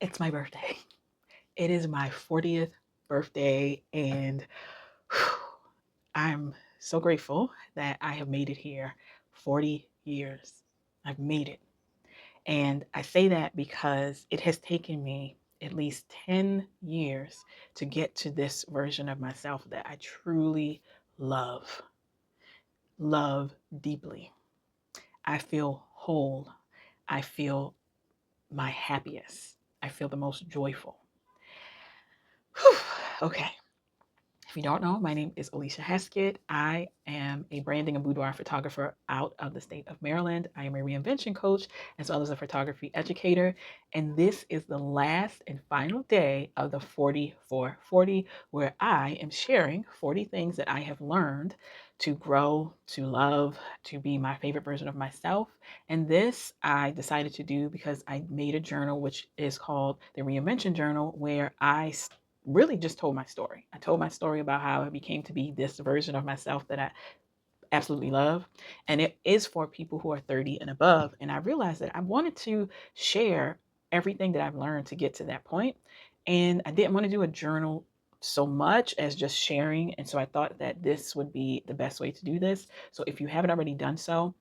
It's my birthday. It is my 40th birthday, and I'm so grateful that I have made it here 40 years. I've made it. And I say that because it has taken me at least 10 years to get to this version of myself that I truly love, love deeply. I feel whole. I feel my happiest. I feel the most joyful. Whew. Okay. If you don't know, my name is Alicia Heskett. I am a branding and boudoir photographer out of the state of Maryland. I am a reinvention coach as well as a photography educator. And this is the last and final day of the 40 for 40, where I am sharing 40 things that I have learned to grow, to love, to be my favorite version of myself. And this I decided to do because I made a journal, which is called the Reinvention Journal, where I really just told my story. I told my story about how I became to be this version of myself that I absolutely love. And it is for people who are 30 and above. And I realized that I wanted to share everything that I've learned to get to that point. And I didn't want to do a journal so much as just sharing. And so I thought that this would be the best way to do this. So if you haven't already done so,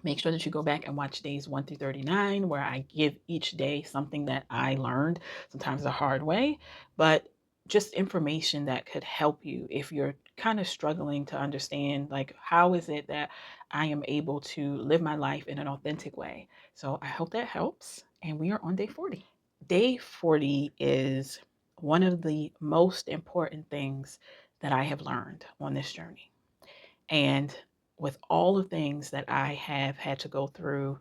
make sure that you go back and watch days 1 through 39, where I give each day something that I learned, sometimes the hard way, but just information that could help you if you're kind of struggling to understand, like, how is it that I am able to live my life in an authentic way. So I hope that helps. And we are on day 40. Day 40 is one of the most important things that I have learned on this journey. And with all the things that I have had to go through,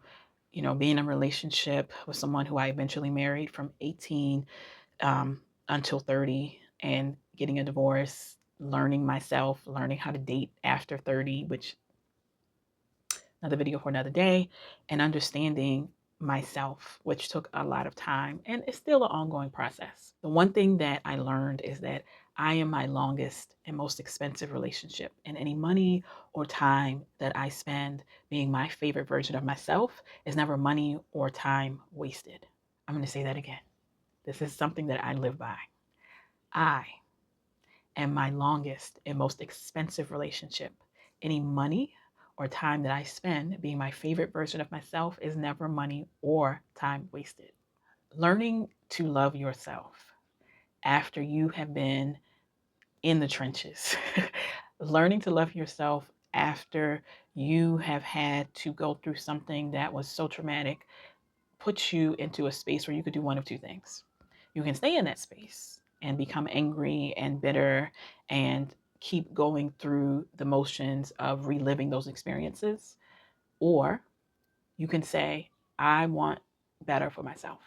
being in a relationship with someone who I eventually married from 18 until 30, and getting a divorce, learning myself, learning how to date after 30, which another video for another day, and understanding myself, which took a lot of time and it's still an ongoing process. The one thing that I learned is that I am my longest and most expensive relationship, and any money or time that I spend being my favorite version of myself is never money or time wasted. I'm going to say that again. This is something that I live by. I am my longest and most expensive relationship. Any money or time that I spend being my favorite version of myself is never money or time wasted. Learning to love yourself after you have been in the trenches, learning to love yourself after you have had to go through something that was so traumatic puts you into a space where you could do one of two things. You can stay in that space and become angry and bitter and keep going through the motions of reliving those experiences. Or you can say, I want better for myself.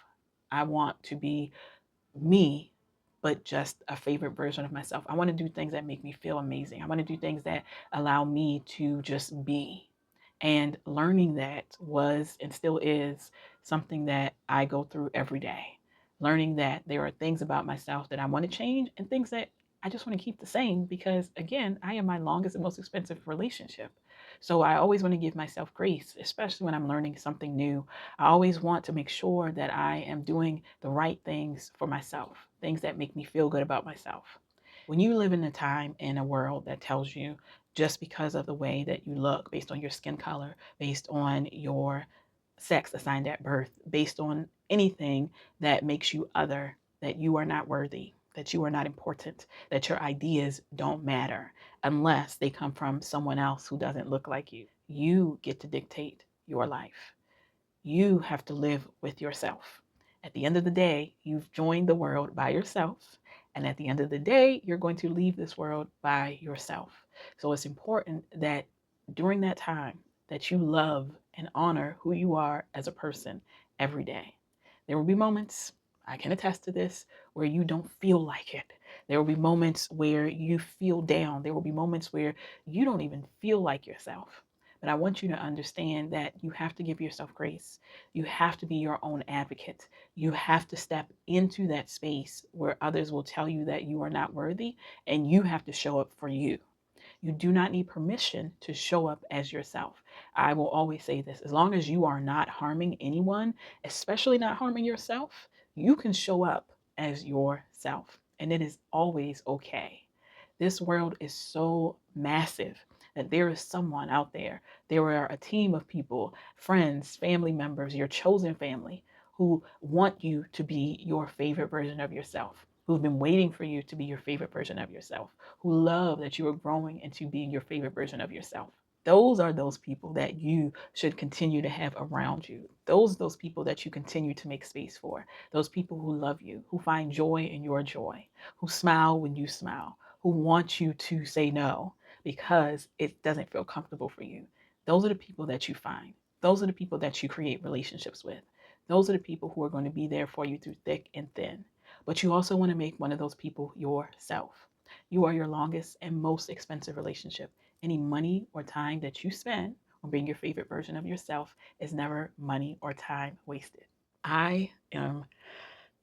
I want to be me, but just a favorite version of myself. I want to do things that make me feel amazing. I want to do things that allow me to just be. And learning that was and still is something that I go through every day. Learning that there are things about myself that I want to change and things that I just want to keep the same because, again, I am my longest and most expensive relationship. So I always want to give myself grace, especially when I'm learning something new. I always want to make sure that I am doing the right things for myself, things that make me feel good about myself. When you live in a time in a world that tells you just because of the way that you look, based on your skin color, based on your sex assigned at birth, based on anything that makes you other, that you are not worthy, that you are not important, that your ideas don't matter unless they come from someone else who doesn't look like you. You get to dictate your life. You have to live with yourself. At the end of the day, you've joined the world by yourself. And at the end of the day, you're going to leave this world by yourself. So it's important that during that time that you love and honor who you are as a person every day. There will be moments, I can attest to this, where you don't feel like it. There will be moments where you feel down. There will be moments where you don't even feel like yourself. But I want you to understand that you have to give yourself grace. You have to be your own advocate. You have to step into that space where others will tell you that you are not worthy, and you have to show up for you. You do not need permission to show up as yourself. I will always say this: as long as you are not harming anyone, especially not harming yourself, You can show up as yourself, and it is always okay. This world is so massive that there is someone out there. There are a team of people, friends, family members, your chosen family, who want you to be your favorite version of yourself, who've been waiting for you to be your favorite version of yourself, who love that you are growing into being your favorite version of yourself. Those are those people that you should continue to have around you. Those people that you continue to make space for. Those people who love you, who find joy in your joy, who smile when you smile, who want you to say no because it doesn't feel comfortable for you. Those are the people that you find. Those are the people that you create relationships with. Those are the people who are going to be there for you through thick and thin. But you also want to make one of those people yourself. You are your longest and most expensive relationship. Any money or time that you spend on being your favorite version of yourself is never money or time wasted. I am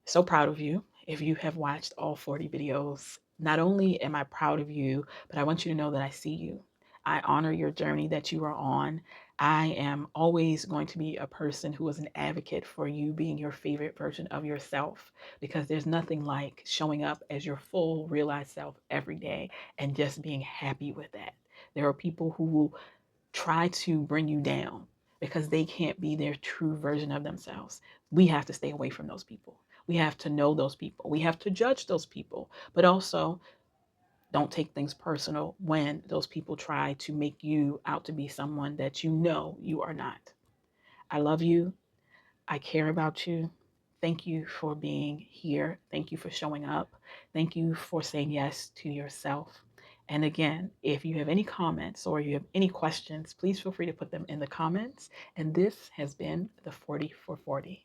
so proud of you if you have watched all 40 videos. Not only am I proud of you, but I want you to know that I see you. I honor your journey that you are on. I am always going to be a person who is an advocate for you being your favorite version of yourself because there's nothing like showing up as your full realized self every day and just being happy with that. There are people who will try to bring you down because they can't be their true version of themselves. We have to stay away from those people. We have to know those people. We have to judge those people, but also don't take things personal when those people try to make you out to be someone that you know you are not. I love you. I care about you. Thank you for being here. Thank you for showing up. Thank you for saying yes to yourself. And again, if you have any comments or you have any questions, please feel free to put them in the comments. And this has been the 40 for 40.